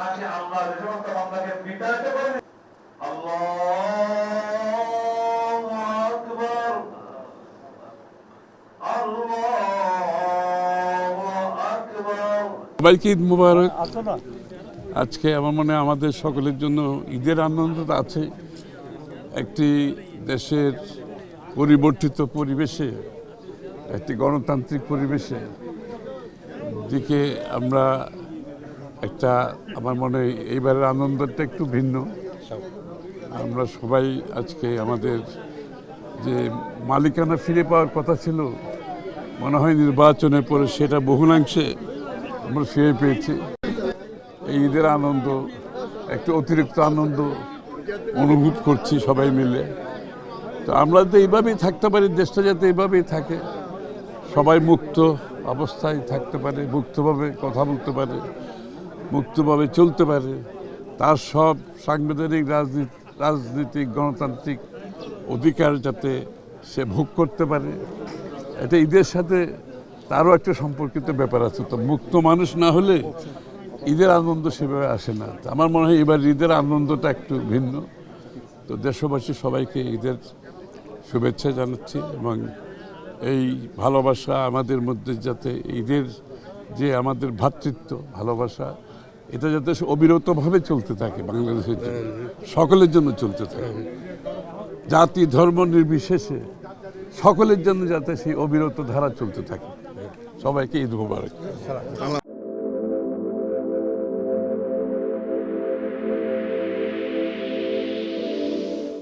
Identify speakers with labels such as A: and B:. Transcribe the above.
A: নাকি আল্লাহ যে সমস্ত বান্দাকে বিতাড়িত করে আল্লাহু আকবার আল্লাহু আকবার।
B: সবাইকে ঈদ মুবারক। আজকে আমার মনে হয় আমাদের সকলের জন্য ঈদের আনন্দ তো আছে। একটি দেশের পরিবর্তিত পরিবেশে, একটি গণতান্ত্রিক পরিবেশে দিকে আমরা একটা, আমার মনে হয় এইবারের আনন্দটা একটু ভিন্ন। আমরা সবাই আজকে আমাদের যে মালিকানা ফিরে পাওয়ার কথা ছিল, মনে হয় নির্বাচনের পরে সেটা বহুলাংশে আমরা ফিরে পেয়েছি। এই ঈদের আনন্দ, একটু অতিরিক্ত আনন্দ অনুভব করছি সবাই মিলে। তো আমরা তো এইভাবেই থাকতে পারি, দেশটা যাতে এইভাবেই থাকে, সবাই মুক্ত অবস্থায় থাকতে পারে, মুক্তভাবে কথা বলতে পারে, মুক্তভাবে চলতে পারে, তার সব সাংবিধানিক রাজনীতিক গণতান্ত্রিক অধিকার যাতে সে ভোগ করতে পারে, এটা ঈদের সাথে তারও একটা সম্পর্কিত ব্যাপার আছে। তো মুক্ত মানুষ না হলে ঈদের আনন্দ সেভাবে আসে না। আমার মনে হয় এবার ঈদের আনন্দটা একটু ভিন্ন। তো দেশবাসী সবাইকে ঈদের শুভেচ্ছা জানাচ্ছি, এবং এই ভালোবাসা আমাদের মধ্যে যাতে ঈদের যে আমাদের ভ্রাতৃত্ব ভালোবাসা, এটা যাতে অবিরতভাবে চলতে থাকে, বাংলাদেশের জন্য সকলের জন্য চলতে থাকে, জাতি ধর্ম নির্বিশেষে সকলের জন্য যাতে সেই অবিরত ধারা চলতে থাকে। সবাইকে ঈদ মোবারক।